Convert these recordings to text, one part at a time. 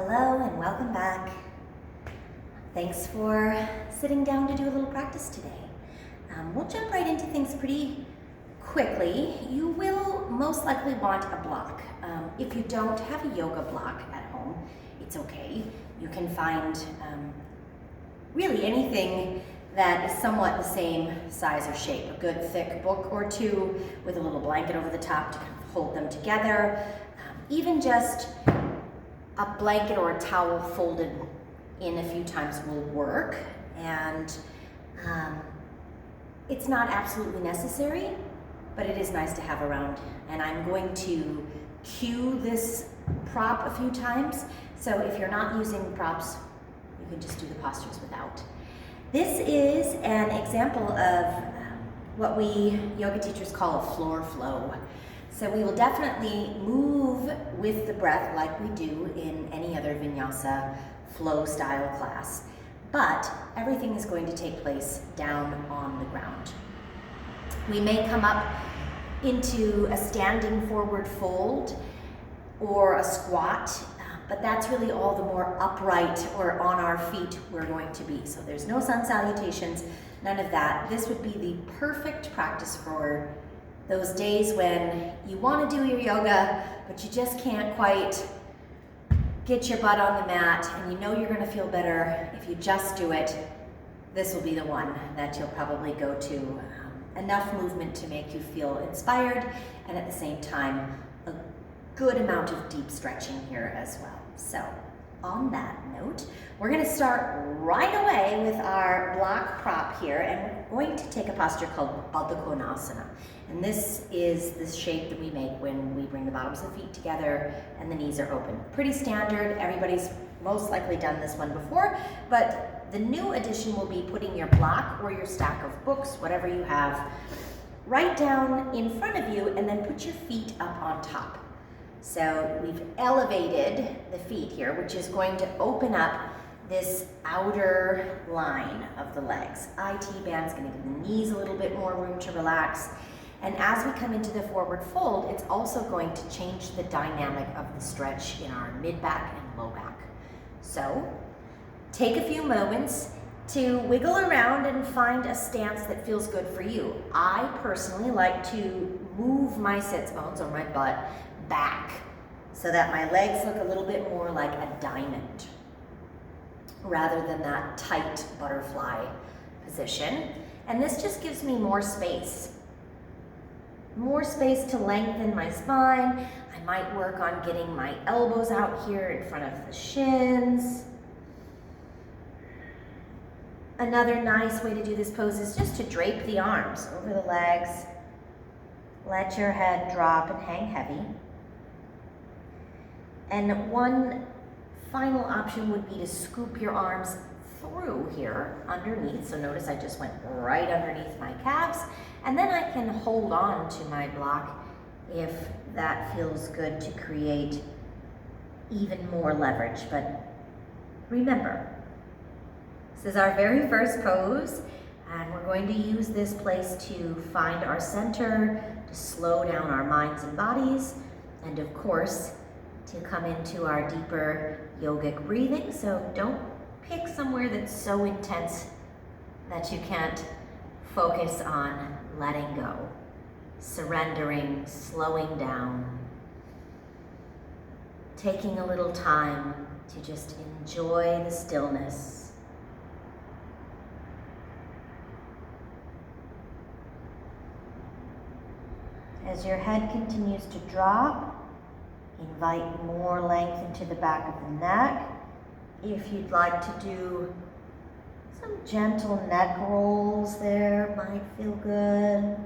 Hello and welcome back. Thanks for sitting down to do a little practice today. We'll jump right into things pretty quickly. You will most likely want a block. If you don't have a yoga block at home, it's okay. You can find really anything that is somewhat the same size or shape. A good thick book or two with a little blanket over the top to kind of hold them together. Even just a blanket or a towel folded in a few times will work, and it's not absolutely necessary, but it is nice to have around. And I'm going to cue this prop a few times, so if you're not using props, you can just do the postures without. This is an example of what we yoga teachers call a floor flow. So we will definitely move with the breath like we do in any other vinyasa flow style class, but everything is going to take place down on the ground. We may come up into a standing forward fold or a squat, but that's really all the more upright or on our feet we're going to be. So there's no sun salutations, none of that. This would be the perfect practice for those days when you want to do your yoga, but you just can't quite get your butt on the mat, and you know you're going to feel better if you just do it. This will be the one that you'll probably go to. Enough movement to make you feel inspired, and at the same time, a good amount of deep stretching here as well. So, on that note, we're going to start right away with our block prop here, and we're going to take a posture called Baddha Konasana. And this is the shape that we make when we bring the bottoms of the feet together and the knees are open. Pretty standard. Everybody's most likely done this one before, but the new addition will be putting your block or your stack of books, whatever you have, right down in front of you, and then put your feet up on top. So we've elevated the feet here, which is going to open up this outer line of the legs. IT band's going to give the knees a little bit more room to relax. And as we come into the forward fold, it's also going to change the dynamic of the stretch in our mid-back and low back. So take a few moments to wiggle around and find a stance that feels good for you. I personally like to move my sits bones or my butt back so that my legs look a little bit more like a diamond rather than that tight butterfly position. And this just gives me more space to lengthen my spine. I might work on getting my elbows out here in front of the shins. Another nice way to do this pose is just to drape the arms over the legs. Let your head drop and hang heavy. And one final option would be to scoop your arms through here underneath. So notice I just went right underneath my calves, and then I can hold on to my block if that feels good to create even more leverage. But remember, this is our very first pose, and we're going to use this place to find our center, to slow down our minds and bodies, and of course, to come into our deeper yogic breathing. So don't pick somewhere that's so intense that you can't focus on letting go, surrendering, slowing down, taking a little time to just enjoy the stillness. As your head continues to drop, invite more length into the back of the neck. If you'd like to do some gentle neck rolls there, might feel good.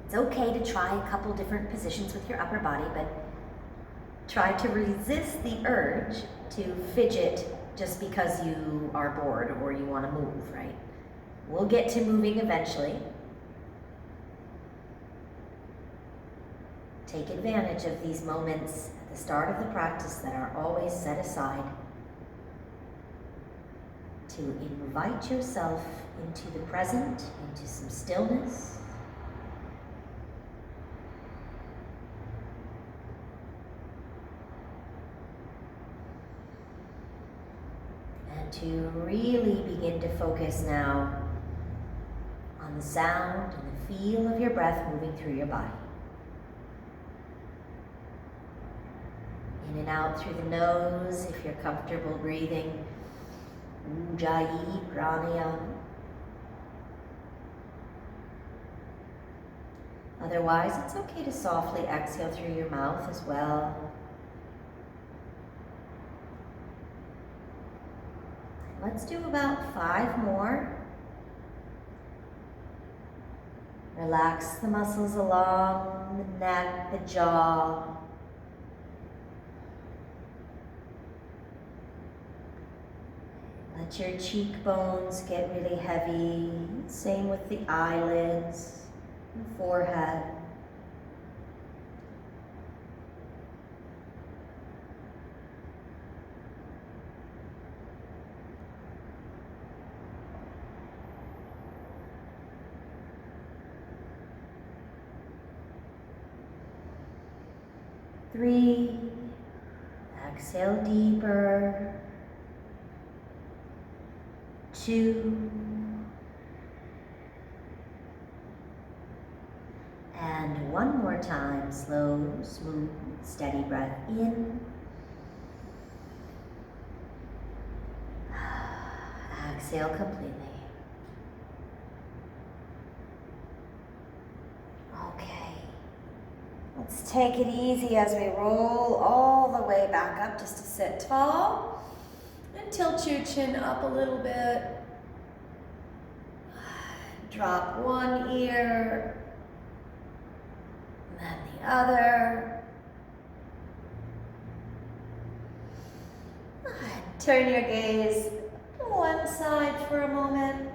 It's okay to try a couple different positions with your upper body, but try to resist the urge to fidget just because you are bored or you want to move, right? We'll get to moving eventually. Take advantage of these moments at the start of the practice that are always set aside to invite yourself into the present, into some stillness, to really begin to focus now on the sound and the feel of your breath moving through your body. In and out through the nose if you're comfortable breathing. Ujjayi pranayama. Otherwise, it's okay to softly exhale through your mouth as well. Let's do about 5 more. Relax the muscles along the neck, the jaw. Let your cheekbones get really heavy. Same with the eyelids and forehead. Three, exhale deeper. 2, and 1 more time, slow, smooth, steady breath in. Exhale completely. Okay, let's take it easy as we roll all the way back up just to sit tall. And tilt your chin up a little bit. Drop one ear, and then the other. Turn your gaze to one side for a moment.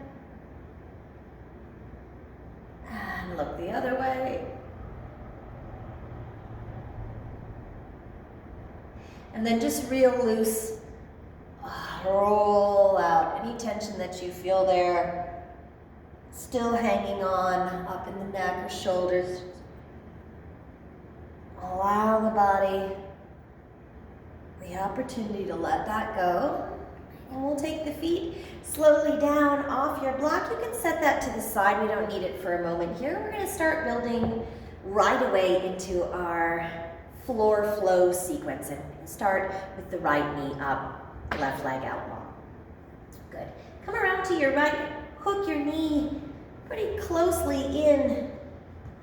And look the other way. And then just real loose. Roll out any tension that you feel there, still hanging on up in the neck or shoulders. Allow the body the opportunity to let that go. And we'll take the feet slowly down off your block. You can set that to the side. We don't need it for a moment here. We're going to start building right away into our floor flow sequence. And start with the right knee up. Left leg out long. Good. Come around to your right. Hook your knee pretty closely in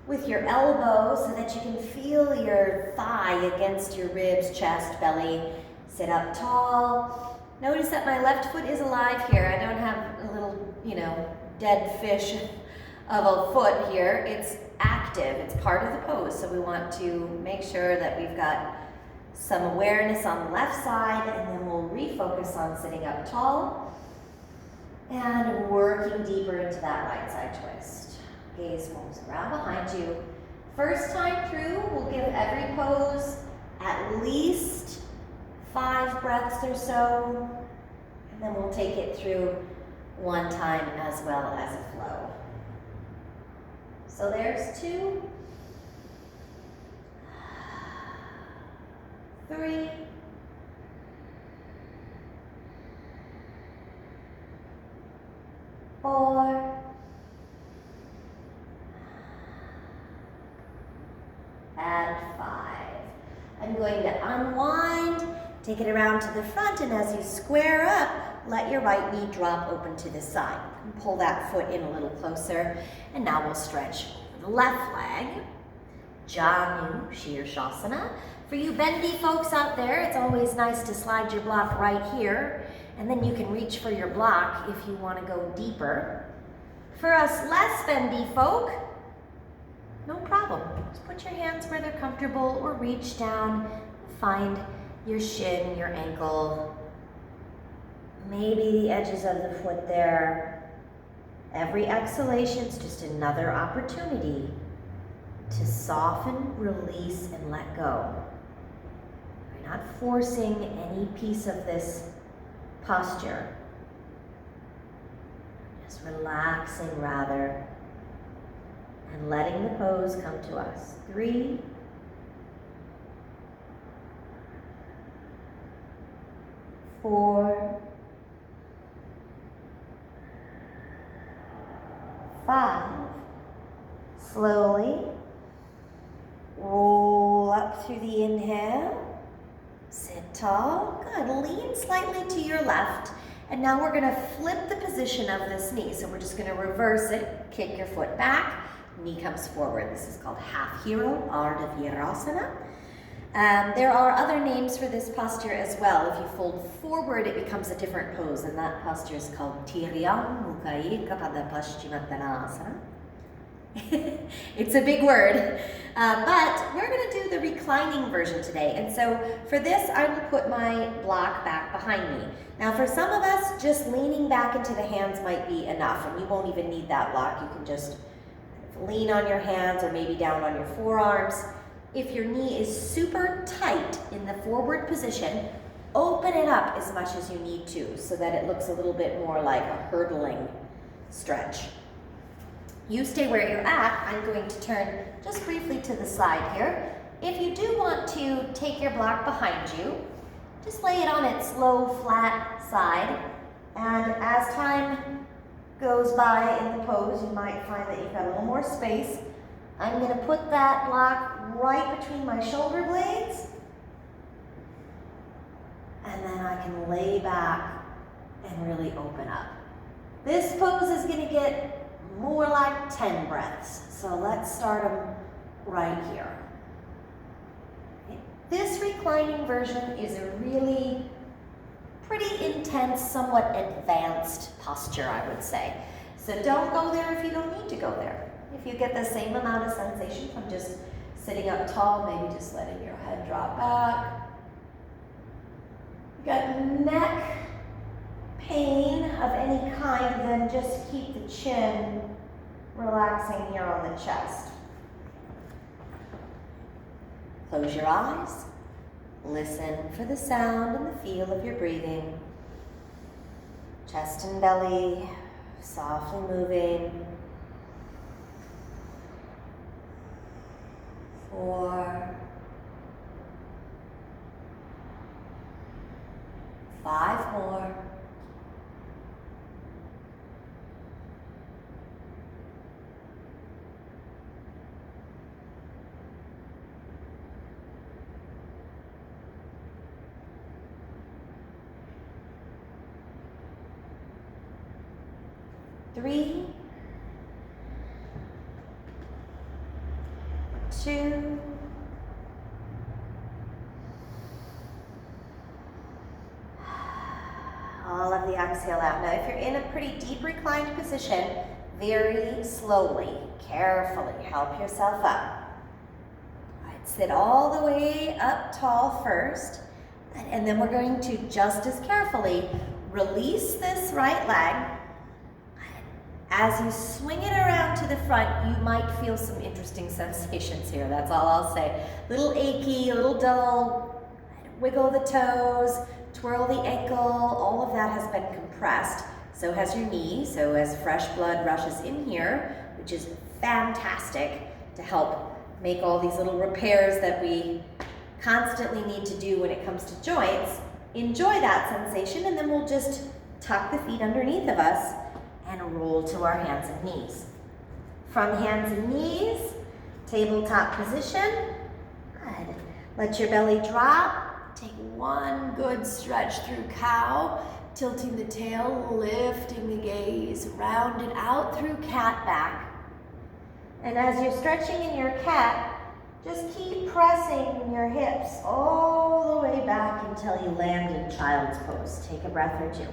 with your elbow so that you can feel your thigh against your ribs, chest, belly. Sit up tall. Notice that my left foot is alive here. I don't have a little, dead fish of a foot here. It's active. It's part of the pose. So we want to make sure that we've got some awareness on the left side, and then we'll refocus on sitting up tall and working deeper into that right side twist. Gaze moves around behind you. First time through, we'll give every pose at least 5 breaths or so, and then we'll take it through one time as well as a flow. So there's 2. 3, 4, and 5. I'm going to unwind, take it around to the front, and as you square up, let your right knee drop open to the side. And pull that foot in a little closer, and now we'll stretch the left leg. Janu Shirshasana. For you bendy folks out there, it's always nice to slide your block right here, and then you can reach for your block if you want to go deeper. For us less bendy folk, no problem. Just put your hands where they're comfortable or reach down, find your shin, your ankle, maybe the edges of the foot there. Every exhalation is just another opportunity to soften, release, and let go. We're not forcing any piece of this posture. Just relaxing rather, and letting the pose come to us. 3, 4, Slowly roll up through the inhale. Sit tall. Good. Lean slightly to your left. And now we're going to flip the position of this knee. So we're just going to reverse it. Kick your foot back. Knee comes forward. This is called half hero, Ardha Virasana. There are other names for this posture as well. If you fold forward, it becomes a different pose, and that posture is called Tiryam Mukha Pada Paschimottanasana. It's a big word, but we're going to do the reclining version today. And so for this, I will put my block back behind me. Now for some of us, just leaning back into the hands might be enough, and you won't even need that block. You can just lean on your hands or maybe down on your forearms. If your knee is super tight in the forward position, open it up as much as you need to so that it looks a little bit more like a hurdling stretch. You stay where you're at. I'm going to turn just briefly to the side here. If you do want to take your block behind you, just lay it on its low, flat side. And as time goes by in the pose, you might find that you've got a little more space. I'm going to put that block right between my shoulder blades. And then I can lay back and really open up. This pose is going to get more like 10 breaths. So let's start them right here. This reclining version is a really pretty intense, somewhat advanced posture, I would say. So don't go there if you don't need to go there. If you get the same amount of sensation from just sitting up tall, maybe just letting your head drop back. You got neck pain of any kind, then just keep the chin relaxing here on the chest. Close your eyes. Listen for the sound and the feel of your breathing. Chest and belly softly moving. 4, 5 more. 3, 2, all of the exhale out. Now, if you're in a pretty deep reclined position, very slowly, carefully help yourself up. All right, sit all the way up tall first, and then we're going to just as carefully release this right leg. As you swing it around to the front, you might feel some interesting sensations here. That's all I'll say. Little achy, a little dull, wiggle the toes, twirl the ankle, all of that has been compressed. So has your knee, so as fresh blood rushes in here, which is fantastic to help make all these little repairs that we constantly need to do when it comes to joints. Enjoy that sensation, and then we'll just tuck the feet underneath of us and roll to our hands and knees. From hands and knees, tabletop position. Good. Let your belly drop. Take one good stretch through cow, tilting the tail, lifting the gaze, round it out through cat back. And as you're stretching in your cat, just keep pressing your hips all the way back until you land in child's pose. Take a breath or two.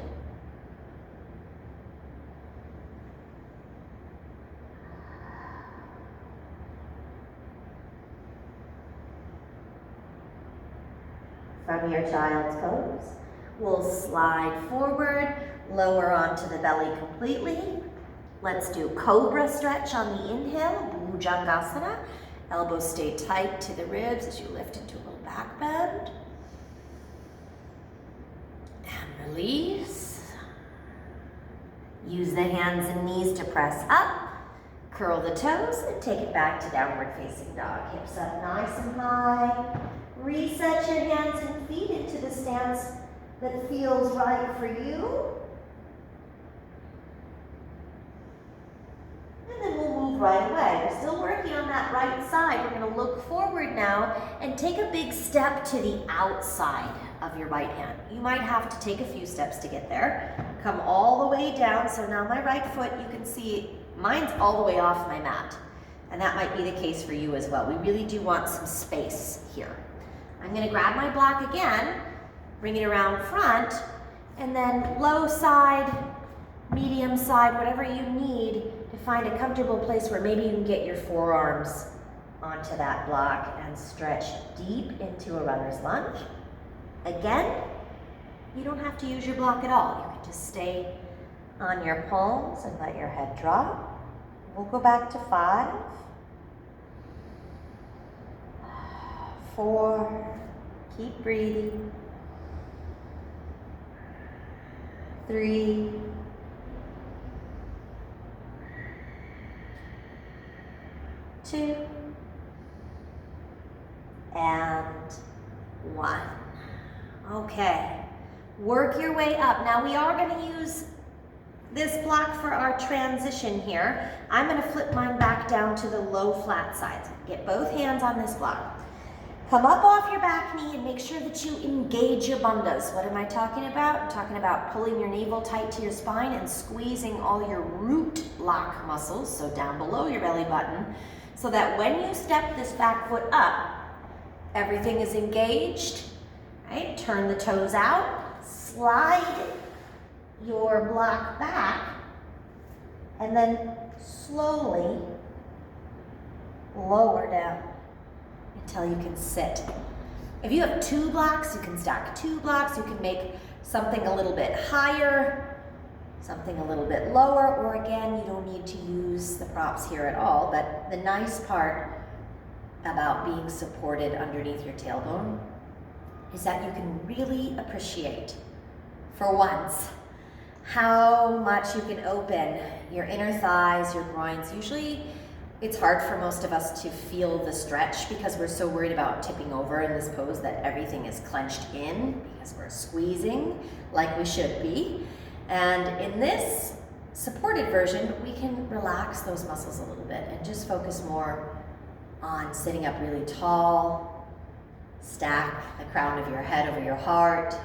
From your child's pose, we'll slide forward, lower onto the belly completely. Let's do Cobra Stretch on the inhale, Bhujangasana. Elbows stay tight to the ribs as you lift into a little back bend. And release. Use the hands and knees to press up. Curl the toes and take it back to downward facing dog. Hips up nice and high. Reset your hands and feet into the stance that feels right for you. And then we'll move right away. We're still working on that right side. We're gonna look forward now and take a big step to the outside of your right hand. You might have to take a few steps to get there. Come all the way down. So now my right foot, you can see mine's all the way off my mat. And that might be the case for you as well. We really do want some space here. I'm gonna grab my block again, bring it around front, and then low side, medium side, whatever you need to find a comfortable place where maybe you can get your forearms onto that block and stretch deep into a runner's lunge. Again, you don't have to use your block at all. You can just stay on your palms and let your head drop. We'll go back to 5, 4, keep breathing, 3, 2, and 1. Okay, work your way up. Now we are going to use this block for our transition here. I'm going to flip mine back down to the low flat sides. Get both hands on this block. Come up off your back knee and make sure that you engage your bandhas. What am I talking about? I'm talking about pulling your navel tight to your spine and squeezing all your root lock muscles, so down below your belly button, so that when you step this back foot up, everything is engaged. Right? Turn the toes out, slide your block back, and then slowly lower down until you can sit. If you have 2 blocks, you can stack 2 blocks. You can make something a little bit higher, something a little bit lower, or again, you don't need to use the props here at all. But the nice part about being supported underneath your tailbone is that you can really appreciate, for once, how much you can open your inner thighs, your groins. Usually it's hard for most of us to feel the stretch because we're so worried about tipping over in this pose that everything is clenched in because we're squeezing like we should be. And in this supported version, we can relax those muscles a little bit and just focus more on sitting up really tall. Stack the crown of your head over your heart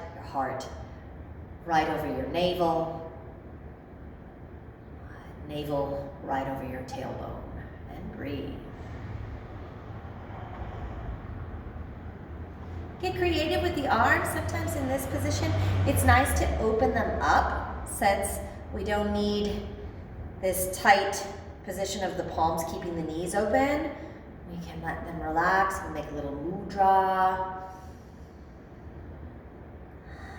right over your navel, navel right over your tailbone, and breathe. Get creative with the arms. Sometimes in this position, it's nice to open them up since we don't need this tight position of the palms keeping the knees open. We can let them relax. We'll make a little mudra.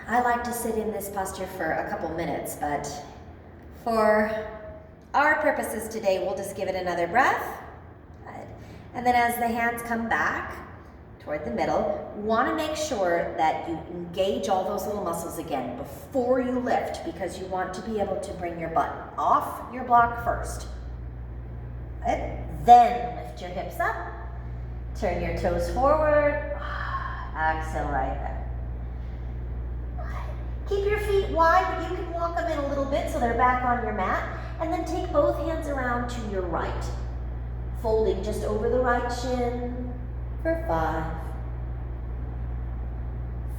I like to sit in this posture for a couple minutes, but for our purposes today, we'll just give it another breath. Good. And then as the hands come back toward the middle, you want to make sure that you engage all those little muscles again before you lift, because you want to be able to bring your butt off your block first. Good. Then lift your hips up, turn your toes forward, exhale right there. Keep your feet wide, but you can walk them in a little bit so they're back on your mat, and then take both hands around to your right, folding just over the right shin for 5,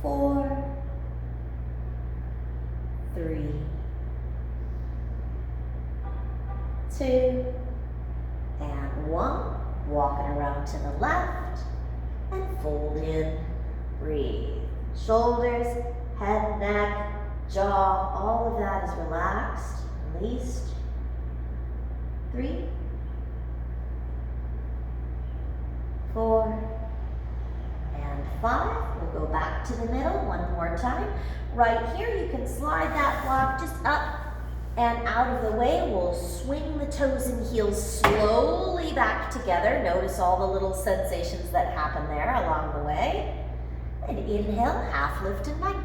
4, 3, 2, and 1. Walking around to the left and fold in, breathe. Shoulders, head, neck, jaw, all of that is relaxed, released. 3, 4, and 5. We'll go back to the middle one more time. Right here, you can slide that block just up and out of the way. We'll swing the toes and heels slowly back together. Notice all the little sensations that happen there along the way. And inhale, half lift and lengthen.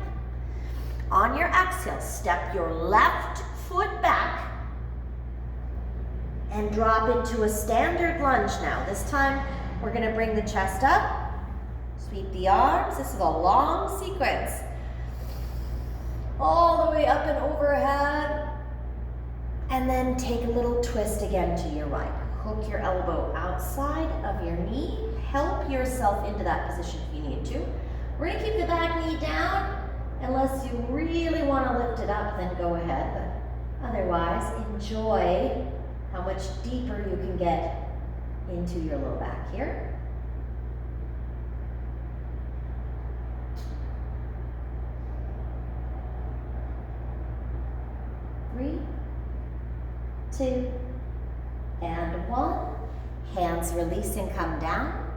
On your exhale, step your left foot back and drop into a standard lunge now. This time, we're gonna bring the chest up, sweep the arms. This is a long sequence. All the way up and overhead. And then take a little twist again to your right. hook your elbow outside of your knee. Help yourself into that position if you need to. We're gonna keep the back knee down. Unless you really wanna lift it up, then go ahead. But otherwise, enjoy how much deeper you can get into your low back here. 3, 2, and 1. Hands release and come down.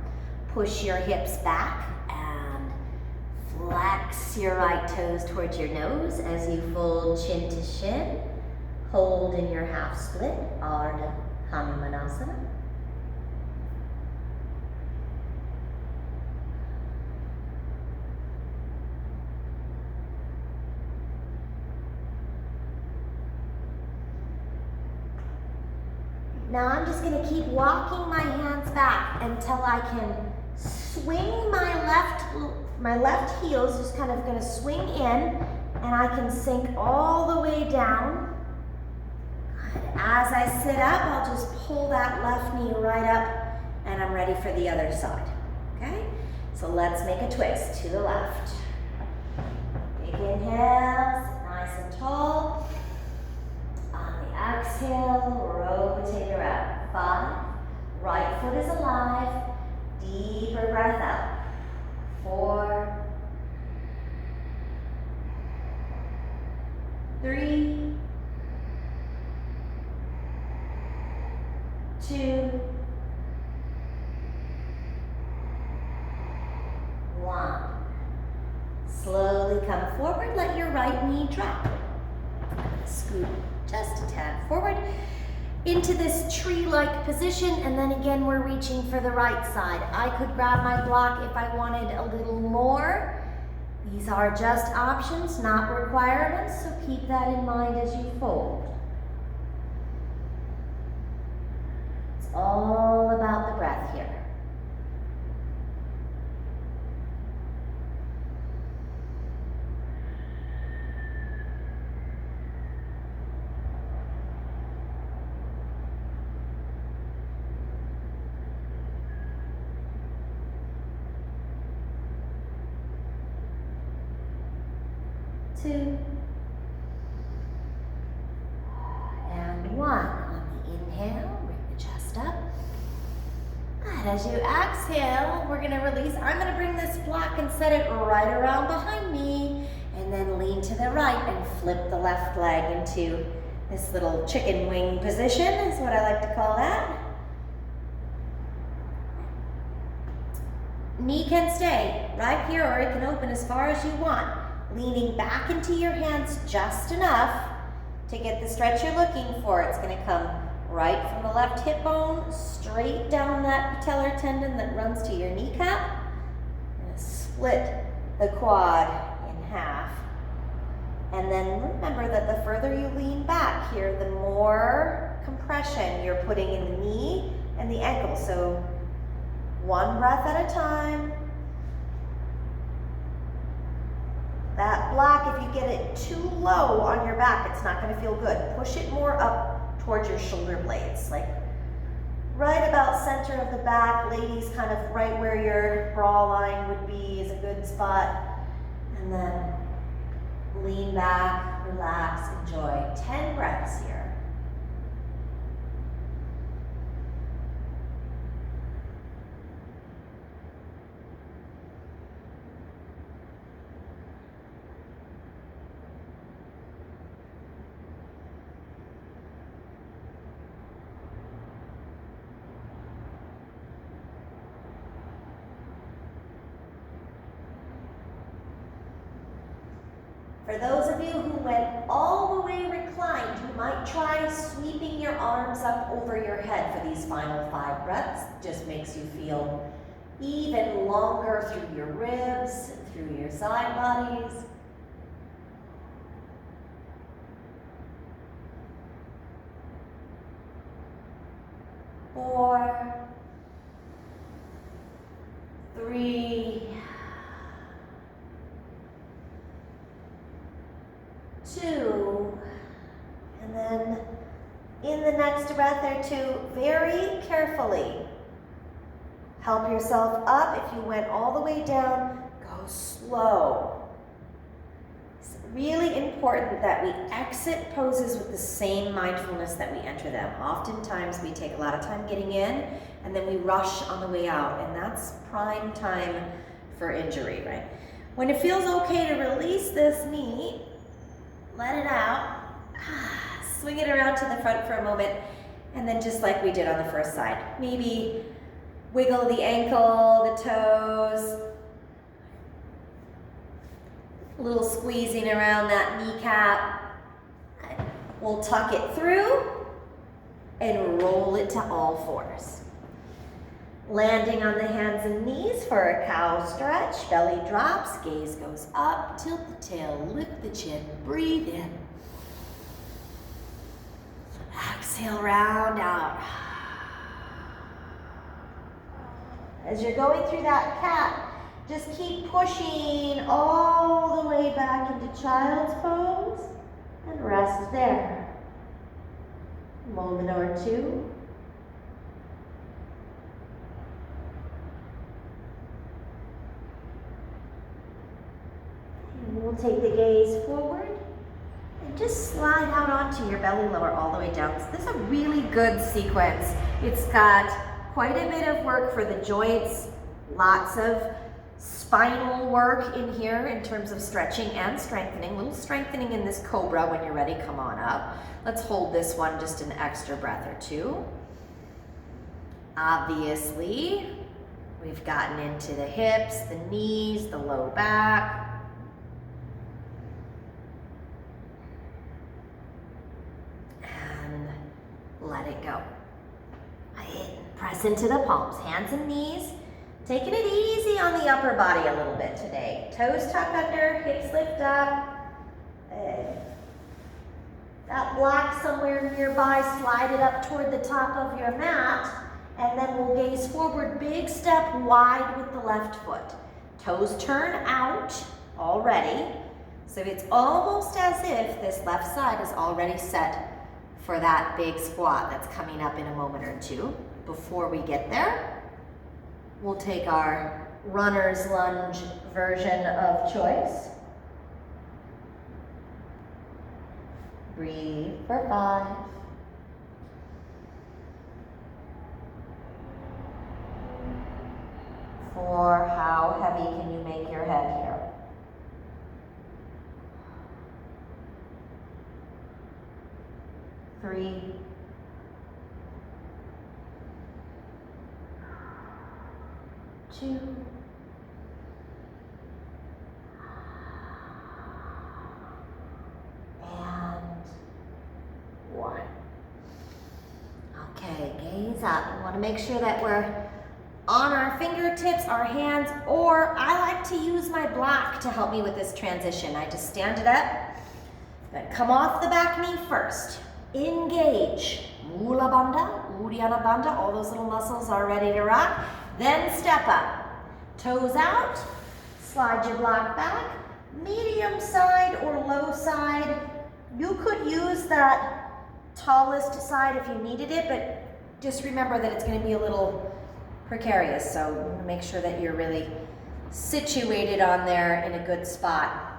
Push your hips back and flex your right toes towards your nose as you fold chin to shin. Hold in your half split, Ardha Hanumanasana. Now I'm just gonna keep walking my hands back until I can swing my left heel's just kind of gonna swing in, and I can sink all the way down. Good. As I sit up, I'll just pull that left knee right up, and I'm ready for the other side, okay? So let's make a twist to the left. Big inhale, sit nice and tall. Exhale, rotate around. 5, right foot is alive. Deeper breath out. 4, 3, 2, 1. Slowly come forward, let your right knee drop. Scoot just a tad forward into this tree-like position, and then again we're reaching for the right side. I could grab my block if I wanted a little more. These are just options, not requirements, so keep that in mind as you fold. It's all about the breath here. Two, and 1. On the inhale, bring the chest up. And as you exhale, we're gonna release. I'm gonna bring this block and set it right around behind me, and then lean to the right and flip the left leg into this little chicken wing position, is what I like to call that. Knee can stay right here, or it can open as far as you want. Leaning back into your hands just enough to get the stretch you're looking for. It's gonna come right from the left hip bone, straight down that patellar tendon that runs to your kneecap. And split the quad in half. And then remember that the further you lean back here, the more compression you're putting in the knee and the ankle. So 1 breath at a time. That block, if you get it too low on your back, it's not gonna feel good. Push it more up towards your shoulder blades, like right about center of the back. Ladies, kind of right where your bra line would be is a good spot. And then lean back, relax, enjoy. 10 breaths here. For those of you who went all the way reclined, you might try sweeping your arms up over your head for these final 5 breaths. Just makes you feel even longer through your ribs, through your side bodies. 4, 3, 2, and then In the next breath or two, very carefully, help yourself up. If you went all the way down, go slow. It's really important that we exit poses with the same mindfulness that we enter them. Oftentimes we take a lot of time getting in and then we rush on the way out, and that's prime time for injury, right? When it feels okay to release this knee, let it out, swing it around to the front for a moment, and then just like we did on the first side, maybe wiggle the ankle, the toes, a little squeezing around that kneecap. We'll tuck it through and roll it to all fours. Landing on the hands and knees for a cow stretch. Belly drops, gaze goes up, tilt the tail, lift the chin, breathe in. Exhale, round out. As you're going through that cat, just keep pushing all the way back into child's pose and rest there. A moment or two. And we'll take the gaze forward and just slide out onto your belly lower all the way down. So this is a really good sequence. It's got quite a bit of work for the joints, lots of spinal work in here in terms of stretching and strengthening. A little strengthening in this cobra. When you're ready, come on up. Let's hold this one just an extra breath or two. Obviously, we've gotten into the hips, the knees, the low back. And let it go. Press into the palms, hands and knees. Taking it easy on the upper body a little bit today. Toes tuck under, hips lift up. That block somewhere nearby, slide it up toward the top of your mat. And then we'll gaze forward, big step wide with the left foot. Toes turn out already. So it's almost as if this left side is already set for that big squat that's coming up in a moment or two. Before we get there, we'll take our runner's lunge version of choice. Breathe for 5. 4, how heavy can you make your head here? 3. 2. And 1. Okay, gaze up. We want to make sure that we're on our fingertips, our hands, or I like to use my block to help me with this transition. I just stand it up, but come off the back knee first. Engage. Mula Bandha, Uddiyana Bandha, all those little muscles are ready to rock. Then step up, toes out, slide your block back, medium side or low side. You could use that tallest side if you needed it, but just remember that it's going to be a little precarious, so make sure that you're really situated on there in a good spot.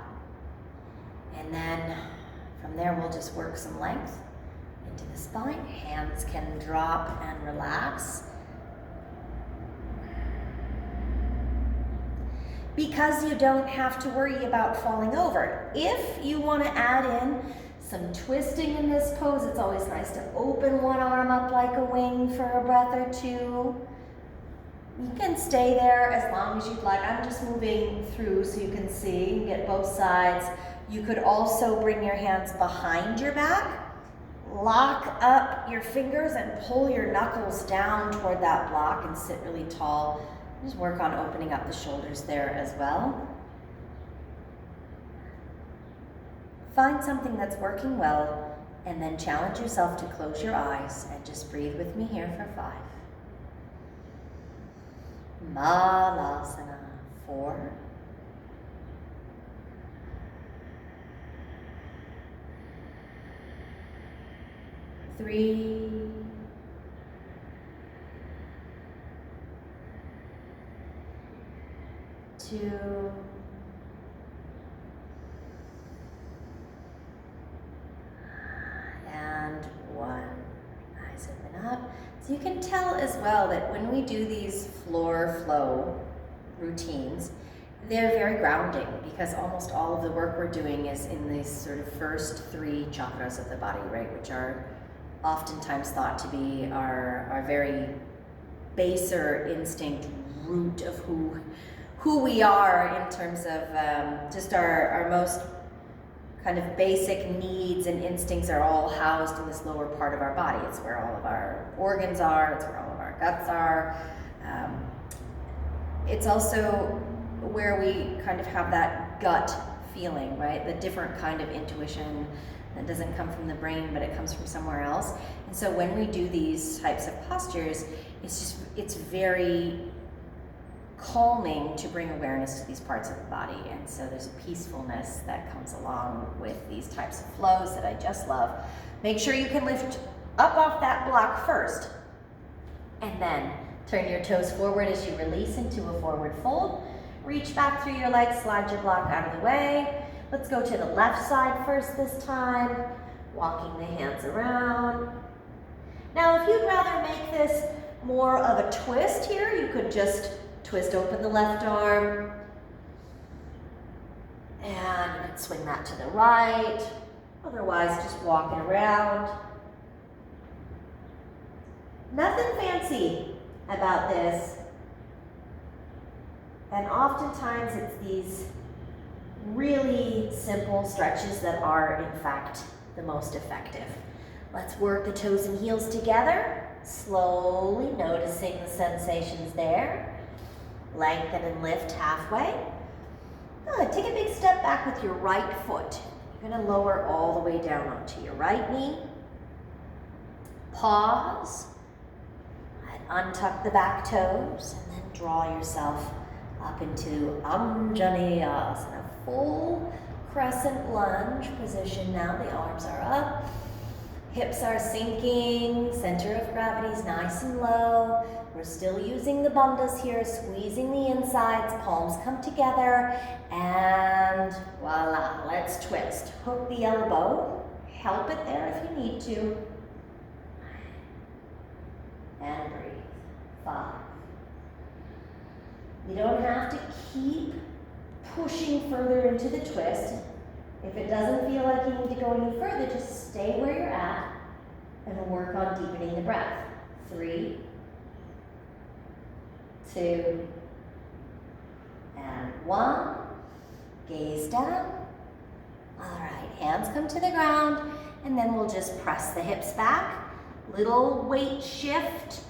And then from there we'll just work some length into the spine. Hands can drop and relax. Because you don't have to worry about falling over. If you want to add in some twisting in this pose, it's always nice to open one arm up like a wing for a breath or two. You can stay there as long as you'd like. I'm just moving through so you can see, get both sides. You could also bring your hands behind your back, lock up your fingers and pull your knuckles down toward that block and sit really tall. Just work on opening up the shoulders there as well. Find something that's working well and then challenge yourself to close your eyes and just breathe with me here for 5. Malasana, 4. 3, 2, and 1. Eyes open up. So you can tell as well that when we do these floor flow routines, they're very grounding because almost all of the work we're doing is in these sort of first 3 chakras of the body, right, which are oftentimes thought to be our very baser instinct root of who we are in terms of just our most kind of basic needs and instincts are all housed in this lower part of our body. It's where all of our organs are, it's where all of our guts are. It's also where we kind of have that gut feeling, right? The different kind of intuition that doesn't come from the brain, but it comes from somewhere else. And so when we do these types of postures, it's very calming to bring awareness to these parts of the body. And so there's a peacefulness that comes along with these types of flows that I just love. Make sure you can lift up off that block first, and then turn your toes forward as you release into a forward fold. Reach back through your legs, slide your block out of the way. Let's go to the left side first this time, walking the hands around. Now, if you'd rather make this more of a twist here, you could just twist open the left arm, and you can swing that to the right. Otherwise, just walk it around. Nothing fancy about this. And oftentimes it's these really simple stretches that are, in fact, the most effective. Let's work the toes and heels together, slowly noticing the sensations there. Lengthen and lift halfway. Good. Take a big step back with your right foot. You're going to lower all the way down onto your right knee. Pause. And untuck the back toes, and then draw yourself up into Anjaneyasana, full crescent lunge position now. The arms are up, hips are sinking, center of gravity is nice and low. We're still using the bandhas here, squeezing the insides, palms come together, and voila, let's twist. Hook the elbow, help it there if you need to, and breathe. 5. You don't have to keep pushing further into the twist. If it doesn't feel like you need to go any further, just stay where you're at and work on deepening the breath. 3, 2, and 1. Gaze down. All right, hands come to the ground, and then we'll just press the hips back. Little weight shift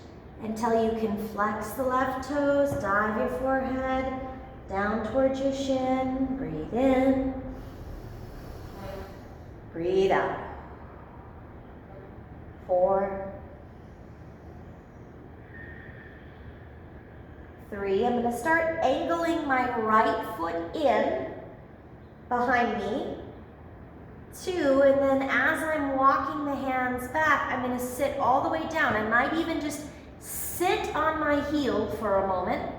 until you can flex the left toes, dive your forehead down towards your shin. Breathe in. Breathe out. 4, 3. I'm going to start angling my right foot in behind me. 2, and then as I'm walking the hands back, I'm going to sit all the way down. I might even just sit on my heel for a moment.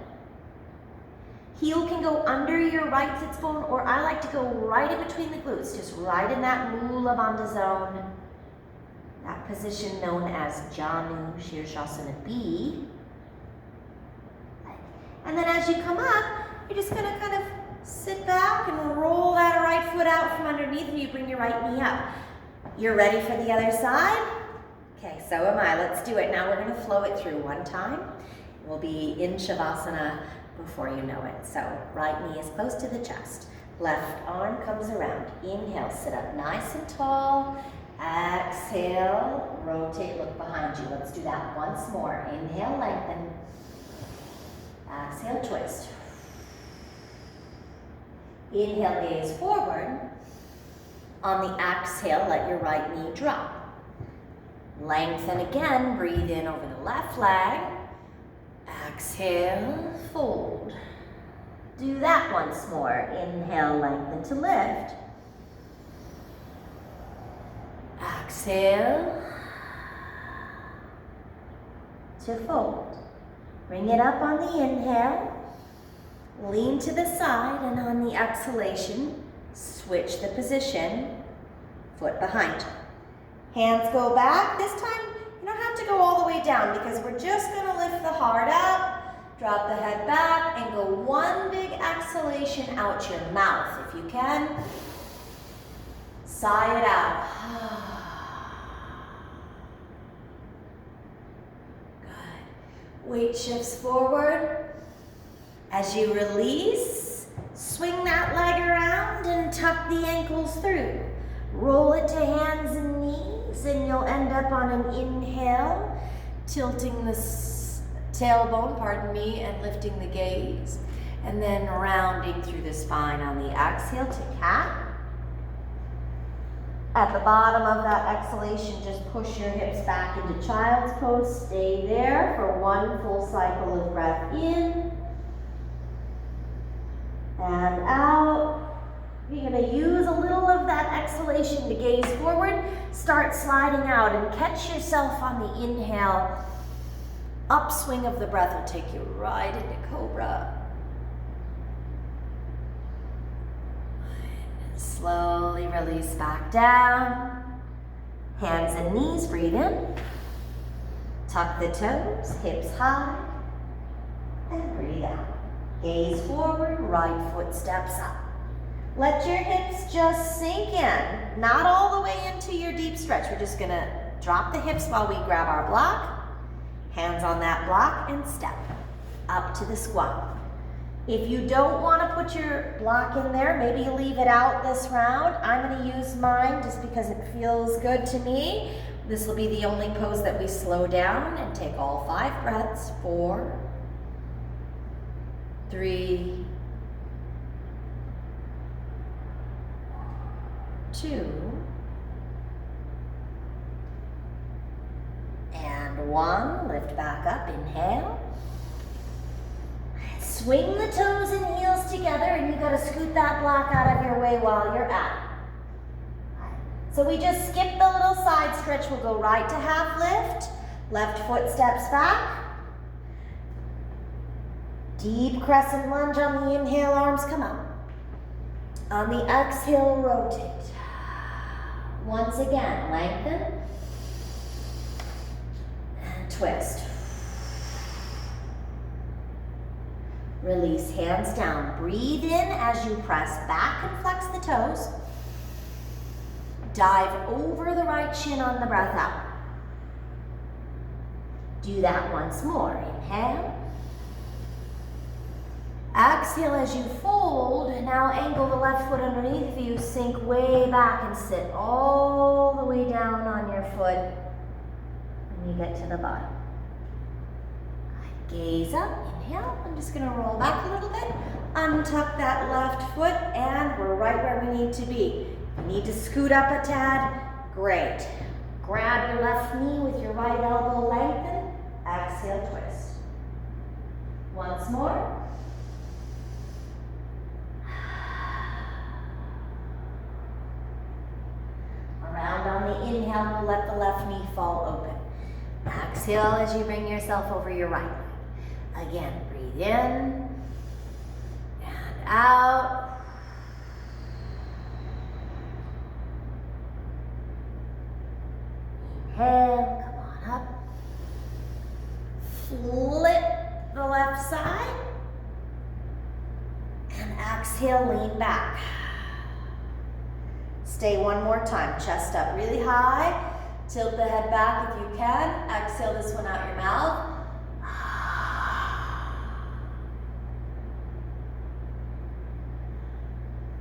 Heel can go under your right sits bone, or I like to go right in between the glutes, just right in that Mula Bandha zone, that position known as Janu Shirshasana B. And then as you come up, you're just going to kind of sit back and roll that right foot out from underneath, and you bring your right knee up. You're ready for the other side? Okay, so am I. Let's do it. Now we're going to flow it through one time. We'll be in Shavasana before you know it. So right knee is close to the chest. Left arm comes around. Inhale, sit up nice and tall. Exhale, rotate, look behind you. Let's do that once more. Inhale, lengthen. Exhale, twist. Inhale, gaze forward. On the exhale, let your right knee drop. Lengthen again, breathe in over the left leg. Exhale, fold. Do that once more. Inhale, lengthen to lift. Exhale, to fold. Bring it up on the inhale. Lean to the side, and on the exhalation, switch the position, foot behind. Hands go back. This time, you don't have to go all the way down because we're just gonna lift the heart up, drop the head back, and go one big exhalation out your mouth. If you can, sigh it out. Good. Weight shifts forward. As you release, swing that leg around and tuck the ankles through. Roll it to hands and knees, and you'll end up on an inhale, tilting the tailbone, pardon me, and lifting the gaze, and then rounding through the spine on the exhale to cat. At the bottom of that exhalation, just push your hips back into child's pose. Stay there for one full cycle of breath in and out. You're going to use a little of that exhalation to gaze forward. Start sliding out and catch yourself on the inhale. Upswing of the breath will take you right into Cobra. And slowly release back down. Hands and knees, breathe in. Tuck the toes, hips high, and breathe out. Gaze forward, right foot steps up. Let your hips just sink in, not all the way into your deep stretch. We're just gonna drop the hips while we grab our block, hands on that block, and step up to the squat. If you don't wanna put your block in there, maybe you leave it out this round. I'm gonna use mine just because it feels good to me. This will be the only pose that we slow down and take all 5 breaths. 4, 3, 2, and 1. Lift back up, inhale. Swing the toes and heels together, and you gotta scoot that block out of your way while you're at it. So we just skip the little side stretch. We'll go right to half lift. Left foot steps back. Deep crescent lunge on the inhale, arms come up. On the exhale, rotate. Once again, lengthen and twist. Release, hands down. Breathe in as you press back and flex the toes. Dive over the right shin on the breath out. Do that once more. Inhale. Exhale as you fold, and now angle the left foot underneath you, sink way back and sit all the way down on your foot when you get to the bottom. Gaze up, inhale. I'm just gonna roll back a little bit, untuck that left foot, and we're right where we need to be. You need to scoot up a tad, great. Grab your left knee with your right elbow, lengthen, exhale, twist. Once more. Around on the inhale, we'll let the left knee fall open. Exhale as you bring yourself over your right leg. Again, breathe in and out. Inhale, come on up. Flip the left side. And exhale, lean back. Stay one more time, chest up really high. Tilt the head back if you can. Exhale this one out your mouth.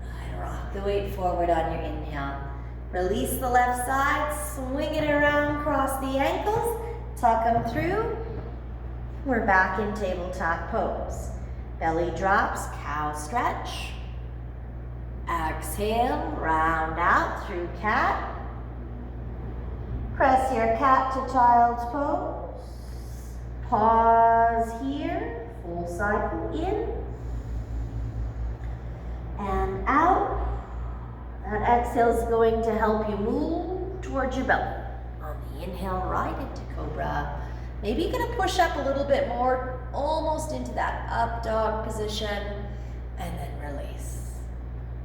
Good, rock the weight forward on your inhale. Release the left side, swing it around, cross the ankles, tuck them through. We're back in tabletop pose. Belly drops, cow stretch. Exhale, round out through cat. Press your cat to child's pose. Pause here, full cycle in and out. That exhale is going to help you move towards your belly. On the inhale, right into Cobra. Maybe you're gonna push up a little bit more, almost into that up dog position, and then release.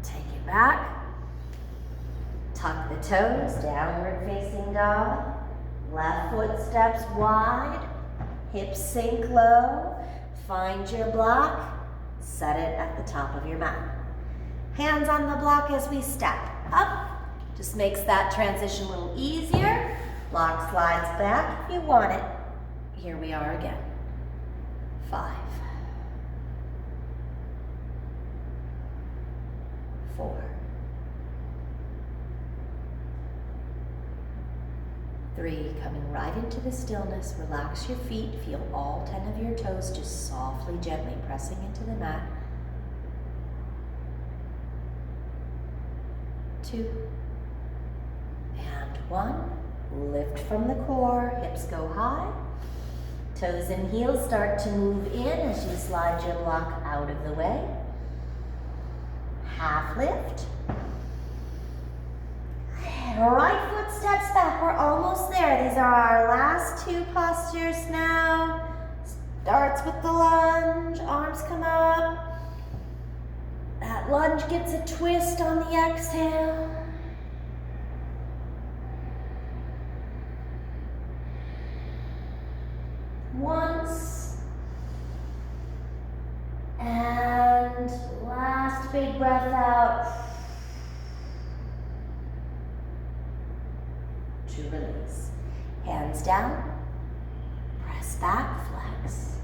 Take it back. Tuck the toes, downward facing dog. Left foot steps wide, hips sink low. Find your block, set it at the top of your mat. Hands on the block as we step up. Just makes that transition a little easier. Block slides back if you want it. Here we are again. 5, 4, 3, coming right into the stillness. Relax your feet. Feel all 10 of your toes just softly, gently pressing into the mat. 2, and 1. Lift from the core, hips go high. Toes and heels start to move in as you slide your block out of the way. Half lift. Right foot steps back. We're almost there. These are our last 2 postures now. Starts with the lunge. Arms come up. That lunge gets a twist on the exhale. Once. And last big breath out. To release. Hands down. Press back, flex.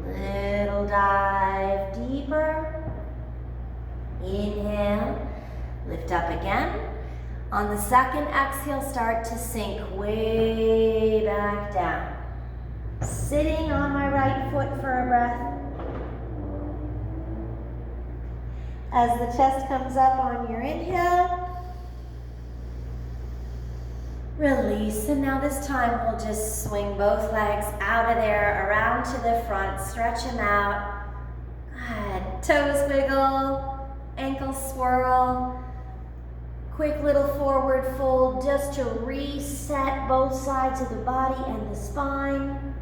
Little dive deeper. Inhale. Lift up again. On the second exhale, start to sink way back down. Sitting on my right foot for a breath. As the chest comes up on your inhale, release. And now this time we'll just swing both legs out of there, around to the front, stretch them out. Good. Toes wiggle, ankles swirl. Quick little forward fold just to reset both sides of the body and the spine.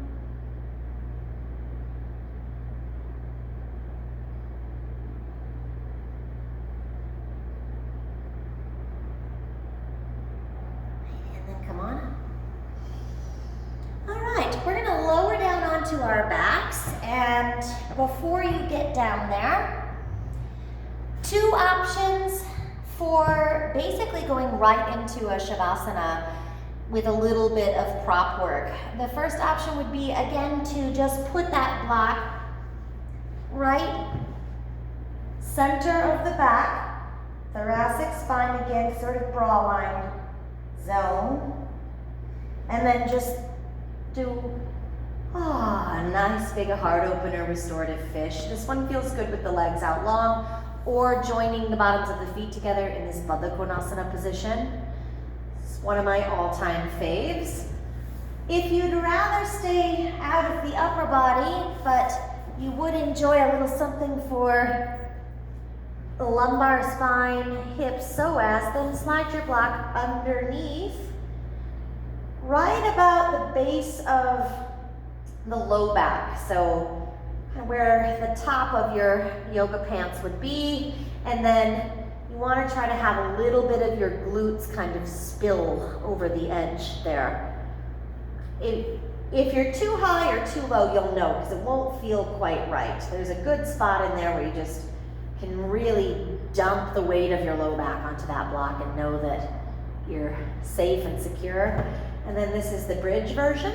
To our backs, and before you get down there, 2 options for basically going right into a Shavasana with a little bit of prop work. The first option would be, again, to just put that block right center of the back, thoracic spine again, sort of bra line zone, and then just do nice big heart opener, restorative fish. This one feels good with the legs out long, or joining the bottoms of the feet together in this Baddha Konasana position. It's one of my all-time faves. If you'd rather stay out of the upper body, but you would enjoy a little something for the lumbar spine, hips, psoas, then slide your block underneath, right about the base of the low back, so where the top of your yoga pants would be, and then you want to try to have a little bit of your glutes kind of spill over the edge there. If you're too high or too low, you'll know, because it won't feel quite right. There's a good spot in there where you just can really dump the weight of your low back onto that block and know that you're safe and secure. And then this is the bridge version.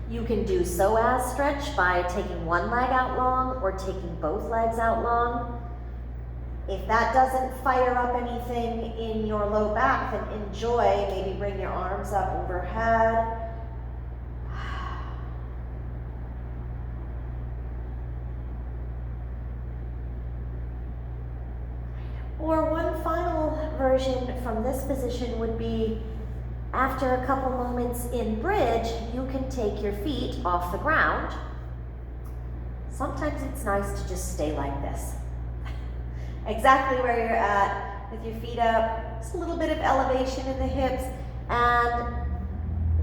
You can do psoas stretch by taking one leg out long or taking both legs out long. If that doesn't fire up anything in your low back, then enjoy. Maybe bring your arms up overhead. Or one final version from this position would be, after a couple moments in bridge, you can take your feet off the ground. Sometimes it's nice to just stay like this. Exactly where you're at, with your feet up, just a little bit of elevation in the hips, and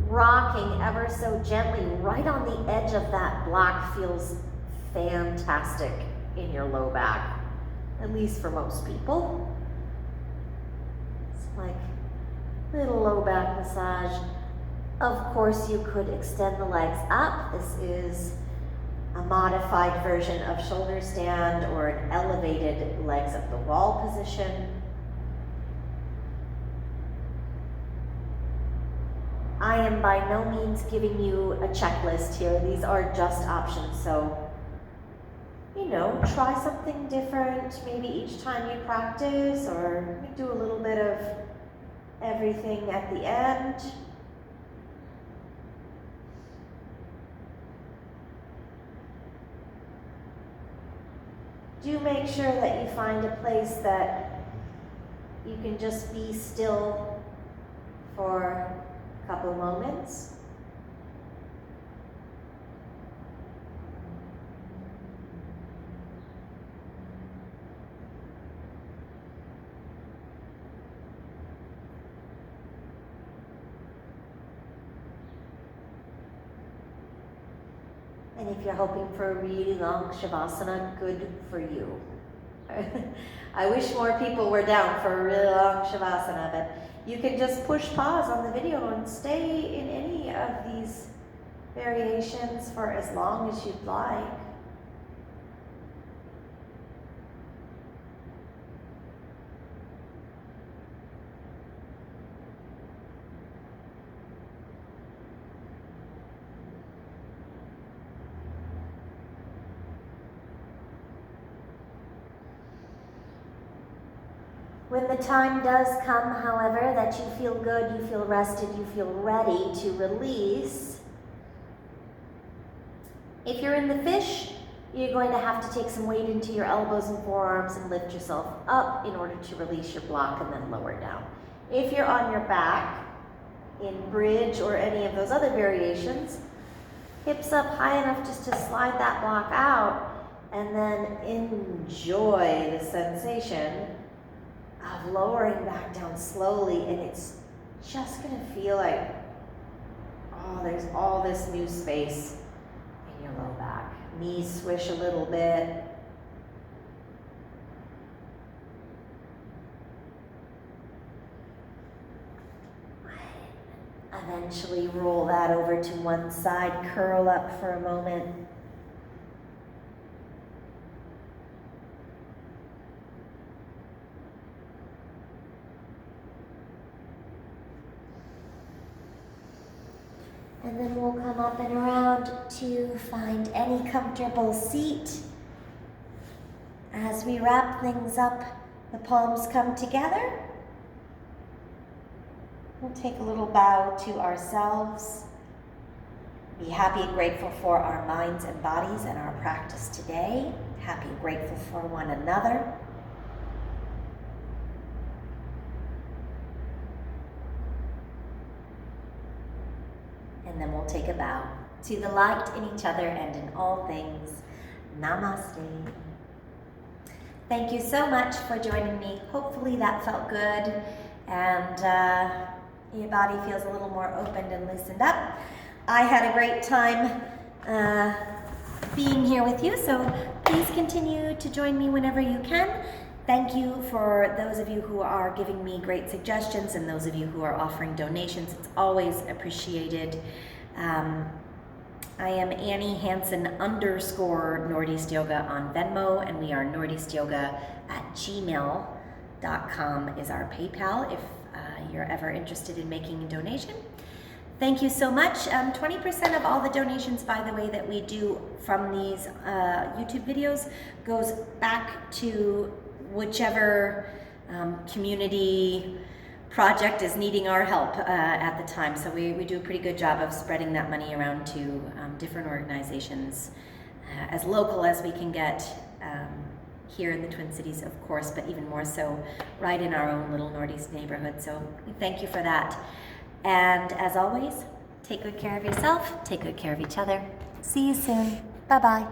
rocking ever so gently right on the edge of that block feels fantastic in your low back, at least for most people. It's like little low back massage. Of course, you could extend the legs up. This is a modified version of shoulder stand or an elevated legs up the wall position. I am by no means giving you a checklist here. These are just options. So, you know, try something different maybe each time you practice, or do a little bit of everything at the end. Do make sure that you find a place that you can just be still for a couple moments. And if you're hoping for a really long Shavasana, good for you. I wish more people were down for a really long Shavasana, but you can just push pause on the video and stay in any of these variations for as long as you'd like. When the time does come, however, that you feel good, you feel rested, you feel ready to release, if you're in the fish, you're going to have to take some weight into your elbows and forearms and lift yourself up in order to release your block and then lower down. If you're on your back, in bridge or any of those other variations, hips up high enough just to slide that block out and then enjoy the sensation of lowering back down slowly, and it's just gonna feel like, oh, there's all this new space in your low back. Knees swish a little bit. Eventually roll that over to one side, curl up for a moment. And then we'll come up and around to find any comfortable seat. As we wrap things up, the palms come together. We'll take a little bow to ourselves. Be happy and grateful for our minds and bodies and our practice today. Happy and grateful for one another. And then we'll take a bow to the light in each other and in all things. Namaste. Thank you so much for joining me. Hopefully that felt good and your body feels a little more opened and loosened up. I had a great time being here with you, so please continue to join me whenever you can. Thank you for those of you who are giving me great suggestions and those of you who are offering donations. It's always appreciated. I am Annie Hansen _ Northeast Yoga on Venmo, and we are northeastyoga@gmail.com is our PayPal if you're ever interested in making a donation. Thank you so much. 20% of all the donations, by the way, that we do from these YouTube videos goes back to whichever community project is needing our help at the time. So we do a pretty good job of spreading that money around to different organizations, as local as we can get here in the Twin Cities, of course, but even more so right in our own little Northeast neighborhood. So we thank you for that. And as always, take good care of yourself, take good care of each other. See you soon. Bye-bye.